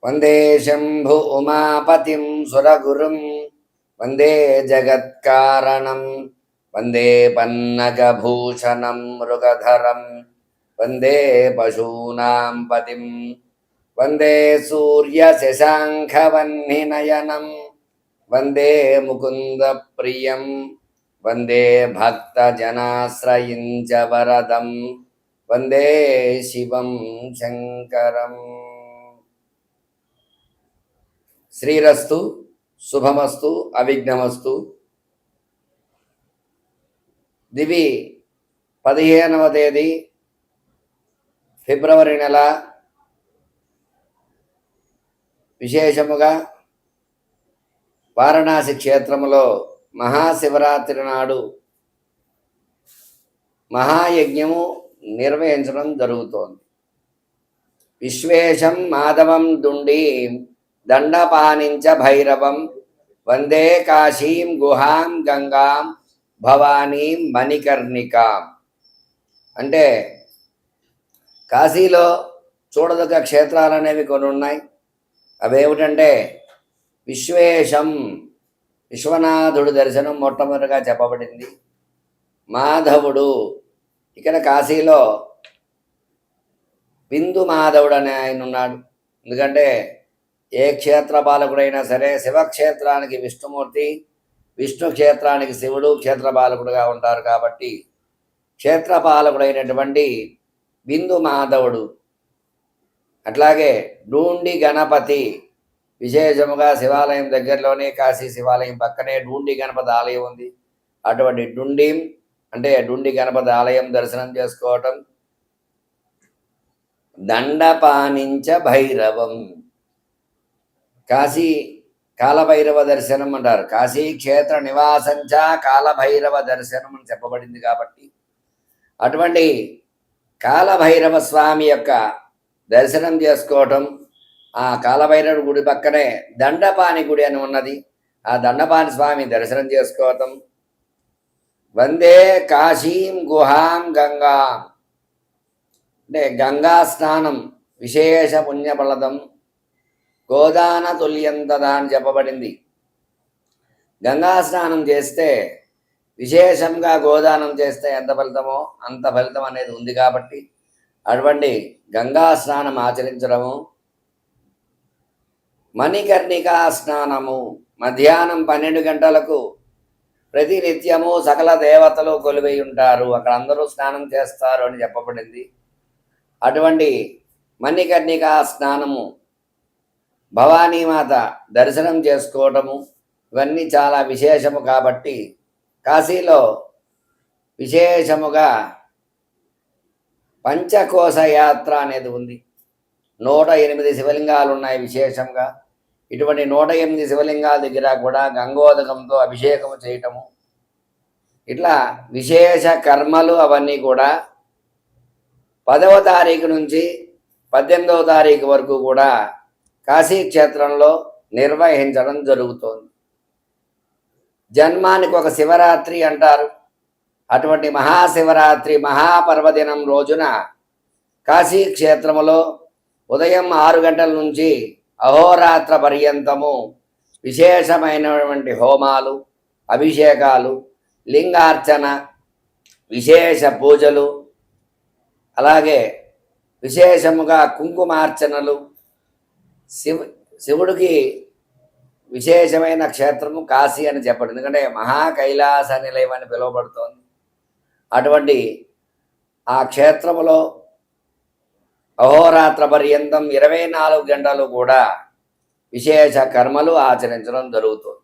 వందే శంభు ఉమాపతిం సురగురుం వందే జగత్కారణం వందే పన్నగభూషణం మృగధరం వందే పశూనాం పతిం వందే సూర్యశశాంఖవహ్నినయనం వందే ముకుందప్రియం వందే భక్తజనాశ్రయం చ వరదం వందే శివం శంకరం. శ్రీరస్తు, శుభమస్తు, అవిఘ్నమస్తు. దివి 15వ తేదీ ఫిబ్రవరి నెల విశేషముగా వారణాసి క్షేత్రములో మహాశివరాత్రి నాడు మహాయజ్ఞము నిర్వహించడం జరుగుతోంది. విశ్వేశం మాధవం దుండీం దండపానించ భైరవం వందే కాశీం గుహాం గంగాం భవానీం మణికర్ణికాం. అంటే కాశీలో చూడదగ్గ క్షేత్రాలు అనేవి కొన్ని ఉన్నాయి. అవేమిటంటే విశ్వేశం, విశ్వనాథుడు దర్శనం మొట్టమొదటిగా చెప్పబడింది. మాధవుడు, ఇక్కడ కాశీలో బిందు మాధవుడు అనే ఆయన ఉన్నాడు. ఎందుకంటే ఏ క్షేత్ర పాలకుడైనా సరే శివక్షేత్రానికి విష్ణుమూర్తి, విష్ణు క్షేత్రానికి శివుడు క్షేత్ర పాలకుడుగా ఉంటారు. కాబట్టి క్షేత్రపాలకుడైనటువంటి బిందు మాధవుడు. అట్లాగే డూండి గణపతి, విశేషముగా శివాలయం దగ్గరలోనే, కాశీ శివాలయం పక్కనే డూండి గణపతి ఆలయం ఉంది. అటువంటి డుండీం అంటే డూండి గణపతి ఆలయం దర్శనం చేసుకోవటం. దండపానించ భైరవం, కాశీ కాలభైరవ దర్శనం అంటారు. కాశీ క్షేత్ర నివాసంచ కాలభైరవ దర్శనం అని చెప్పబడింది. కాబట్టి అటువంటి కాలభైరవ స్వామి యొక్క దర్శనం చేసుకోవటం. ఆ కాలభైరవ గుడి పక్కనే దండపాని గుడి అని ఉన్నది. ఆ దండపాని స్వామి దర్శనం చేసుకోవటం. వందే కాశీం గుహాం గంగాం అంటే గంగా స్నానం విశేష పుణ్యఫలదం గోదాన తుల్యంతదా అని చెప్పబడింది. గంగా స్నానం చేస్తే, విశేషంగా గోదానం చేస్తే ఎంత ఫలితమో అంత ఫలితం అనేది ఉంది. కాబట్టి అటువంటి గంగా స్నానం ఆచరించడము. మణికర్ణికా స్నానము, మధ్యాహ్నం 12 గంటలకు ప్రతినిత్యము సకల దేవతలు కొలువై ఉంటారు, అక్కడ అందరూ స్నానం చేస్తారు అని చెప్పబడింది. అటువంటి మణికర్ణికా స్నానము, భవానీమాత దర్శనం చేసుకోవటము, ఇవన్నీ చాలా విశేషము. కాబట్టి కాశీలో విశేషముగా పంచకోశ యాత్ర అనేది ఉంది. 108 శివలింగాలు ఉన్నాయి. విశేషంగా ఇటువంటి 108 శివలింగాల దగ్గర కూడా గంగోదకంతో అభిషేకము చేయటము, ఇట్లా విశేష కర్మలు అవన్నీ కూడా 10వ తారీఖు నుంచి 18వ తారీఖు వరకు కూడా కాశీ క్షేత్రంలో నిర్వహించడం జరుగుతోంది. జన్మానికి ఒక శివరాత్రి అంటారు. అటువంటి మహాశివరాత్రి మహాపర్వదినం రోజున కాశీ క్షేత్రములో ఉదయం 6 గంటల నుంచి అహోరాత్ర పర్యంతము విశేషమైనటువంటి హోమాలు, అభిషేకాలు, లింగార్చన, విశేష పూజలు, అలాగే విశేషముగా కుంకుమార్చనలు. శివుడికి విశేషమైన క్షేత్రము కాశీ అని చెప్పండి. ఎందుకంటే మహాకైలాస నిలయం అని పిలువబడుతోంది. అటువంటి ఆ క్షేత్రములో అహోరాత్ర పర్యంతం 24 గంటలు కూడా విశేష కర్మలు ఆచరించడం జరుగుతుంది.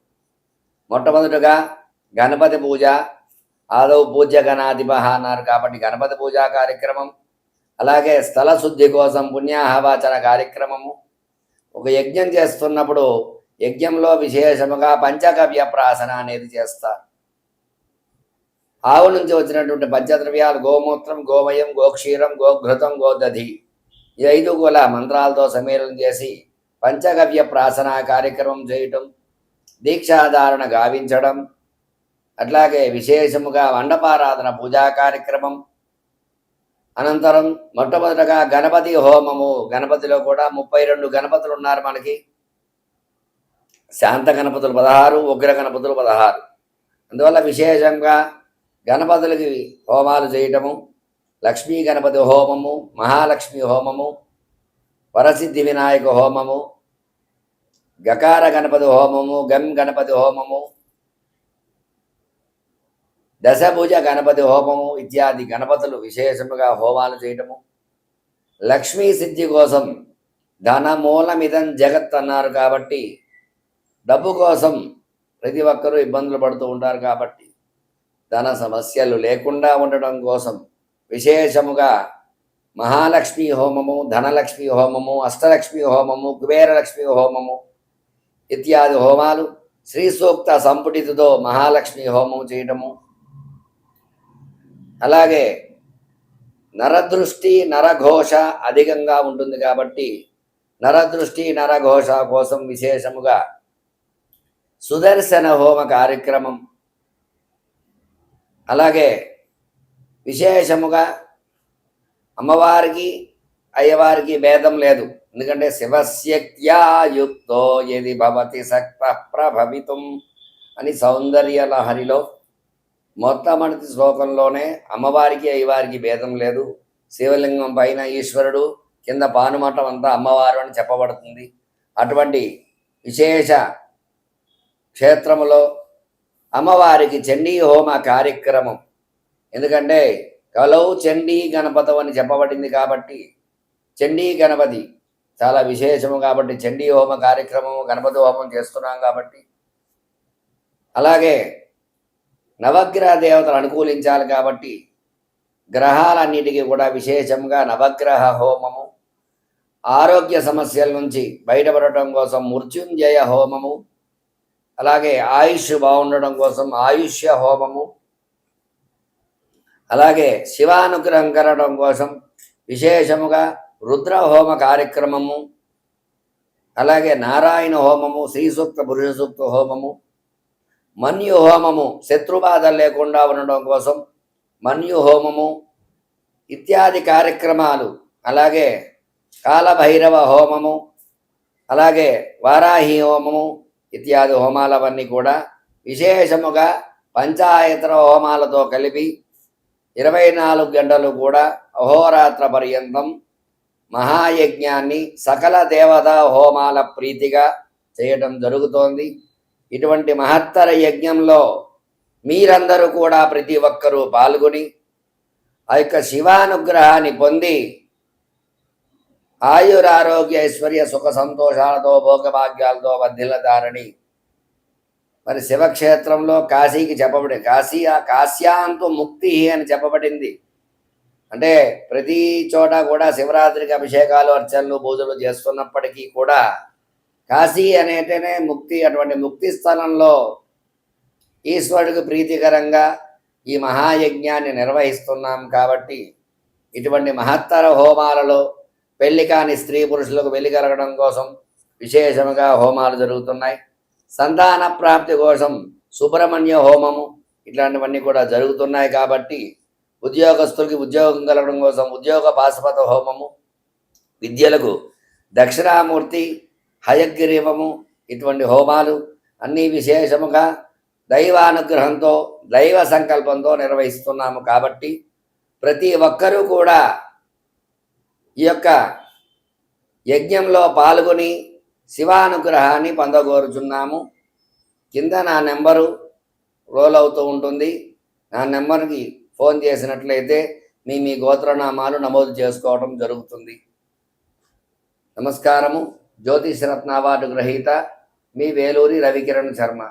మొట్టమొదటిగా గణపతి పూజ, ఆదౌ పూజ్య గణాధిప అన్నారు కాబట్టి గణపతి పూజా కార్యక్రమం, అలాగే స్థల శుద్ధి కోసం పుణ్యాహవాచన కార్యక్రమము. ఒక యజ్ఞం చేస్తున్నప్పుడు యజ్ఞంలో విశేషముగా పంచగవ్య ప్రాసన అనేది చేస్తారు. ఆవు నుంచి వచ్చినటువంటి పంచద్రవ్యాలు గోమూత్రం, గోమయం, గోక్షీరం, గోఘృతం, గోదధి, ఈ 5 కూడా మంత్రాలతో సమీరం చేసి పంచగవ్య ప్రాసన కార్యక్రమం చేయటం, దీక్షాధారణ గావించడం, అట్లాగే విశేషముగా మండపారాధన పూజా కార్యక్రమం, అనంతరం మొట్టమొదటగా గణపతి హోమము. గణపతిలో కూడా 32 గణపతులు ఉన్నారు మనకి. శాంత గణపతులు 16, ఉగ్ర గణపతులు 16. అందువల్ల విశేషంగా గణపతులకి హోమాలు చేయటము, లక్ష్మీ గణపతి హోమము, మహాలక్ష్మి హోమము, వరసిద్ధి వినాయక హోమము, గకార గణపతి హోమము, గం గణపతి హోమము, దశభుజ గణపతి హోమము ఇత్యాది గణపతులు విశేషముగా హోమాలు చేయటము. లక్ష్మీ సిద్ధి కోసం ధనమూలమిదం జగత్ అన్నారు కాబట్టి డబ్బు కోసం ప్రతి ఒక్కరూ ఇబ్బందులు పడుతూ ఉంటారు కాబట్టి ధన సమస్యలు లేకుండా ఉండడం కోసం విశేషముగా మహాలక్ష్మి హోమము, ధనలక్ష్మి హోమము, అష్టలక్ష్మి హోమము, కుబేరలక్ష్మి హోమము ఇత్యాది హోమాలు, శ్రీ సూక్త సంపుటితో మహాలక్ష్మి హోమము చేయటము. అలాగే నరదృష్టి నరఘోష అధికంగా ఉంటుంది కాబట్టి నరదృష్టి నరఘోష కోసం విశేషముగా సుదర్శన హోమ కార్యక్రమం. అలాగే విశేషముగా అమ్మవారికి అయ్యవారికి భేదం లేదు. ఎందుకంటే శివశక్త్యా యుక్తో యది భవతి సక్త ప్రభవితం అని సౌందర్య లహరిలో మొట్టమొదటి శ్లోకంలోనే అమ్మవారికి అయ్యవారికి భేదం లేదు. శివలింగం పైన ఈశ్వరుడు, కింద పానుమఠం అంతా అమ్మవారు అని చెప్పబడుతుంది. అటువంటి విశేష క్షేత్రములో అమ్మవారికి చండీ హోమ కార్యక్రమం. ఎందుకంటే కలౌ చండీ గణపతం అని చెప్పబడింది కాబట్టి చండీ గణపతి చాలా విశేషము కాబట్టి చండీ హోమ కార్యక్రమము, గణపతి హోమం చేస్తున్నాం కాబట్టి. అలాగే నవగ్రహ దేవతలు అనుకూలించాలి కాబట్టి గ్రహాలన్నిటికీ కూడా విశేషంగా నవగ్రహ హోమము, ఆరోగ్య సమస్యల నుంచి బయటపడటం కోసం మృత్యుంజయ హోమము, అలాగే ఆయుష్ బాగుండడం కోసం ఆయుష్య హోమము, అలాగే శివానుగ్రహం కలగడం కోసం విశేషముగా రుద్ర హోమ కార్యక్రమము, అలాగే నారాయణ హోమము, శ్రీ సూక్త పురుష సూక్త హోమము, మన్యు హోమము శత్రుబాధలు లేకుండా ఉండడం కోసం మన్యు హోమము ఇత్యాది కార్యక్రమాలు, అలాగే కాలభైరవ హోమము, అలాగే వారాహి హోమము ఇత్యాది హోమాలవన్నీ కూడా విశేషముగా పంచాయతన హోమాలతో కలిపి 24 గంటలు కూడా అహోరాత్ర పర్యంతం మహాయజ్ఞాన్ని సకల దేవతా హోమాల ప్రీతిగా చేయటం జరుగుతోంది. ఇటువంటి మహత్తర యజ్ఞంలో మీరందరూ కూడా ప్రతి ఒక్కరూ పాల్గొని ఆ యొక్క శివానుగ్రహాన్ని పొంది ఆయురారోగ్య ఐశ్వర్య సుఖ సంతోషాలతో భోగభాగ్యాలతో వర్ధిల్లతారని మరి శివక్షేత్రంలో కాశీకి చెప్పబడి కాశ్యాంతు ముక్తి అని చెప్పబడింది. అంటే ప్రతి చోట కూడా శివరాత్రికి అభిషేకాలు, అర్చనలు, పూజలు చేస్తున్నప్పటికీ కూడా కాశీ అనేటనే ముక్తి. అటువంటి ముక్తి స్థలంలో ఈశ్వరుడికి ప్రీతికరంగా ఈ మహాయజ్ఞాన్ని నిర్వహిస్తున్నాం కాబట్టి ఇటువంటి మహత్తర హోమాలలో పెళ్లి కాని స్త్రీ పురుషులకు వెళ్లి కలగడం కోసం విశేషముగా హోమాలు జరుగుతున్నాయి. సంతాన ప్రాప్తి కోసం సుబ్రహ్మణ్య హోమము ఇట్లాంటివన్నీ కూడా జరుగుతున్నాయి కాబట్టి ఉద్యోగస్తులకి ఉద్యోగం కలగడం కోసం ఉద్యోగ పాశుపత హోమము, విద్యలకు దక్షిణామూర్తి హయగ్రీవము ఇటువంటి హోమాలు అన్నీ విశేషముగా దైవానుగ్రహంతో దైవ సంకల్పంతో నిర్వహిస్తున్నాము కాబట్టి ప్రతి ఒక్కరూ కూడా ఈ యొక్క యజ్ఞంలో పాల్గొని శివానుగ్రహాన్ని పొందగోరుచున్నాము. కింద నా నెంబరు రోల్ అవుతూ ఉంటుంది. నా నెంబర్కి ఫోన్ చేసినట్లయితే మీ గోత్రనామాలు నమోదు చేసుకోవడం జరుగుతుంది. నమస్కారము. జ్యోతిషరత్న అవార్డు గ్రహీత మీ వేలూరి రవికిరణ్ శర్మ.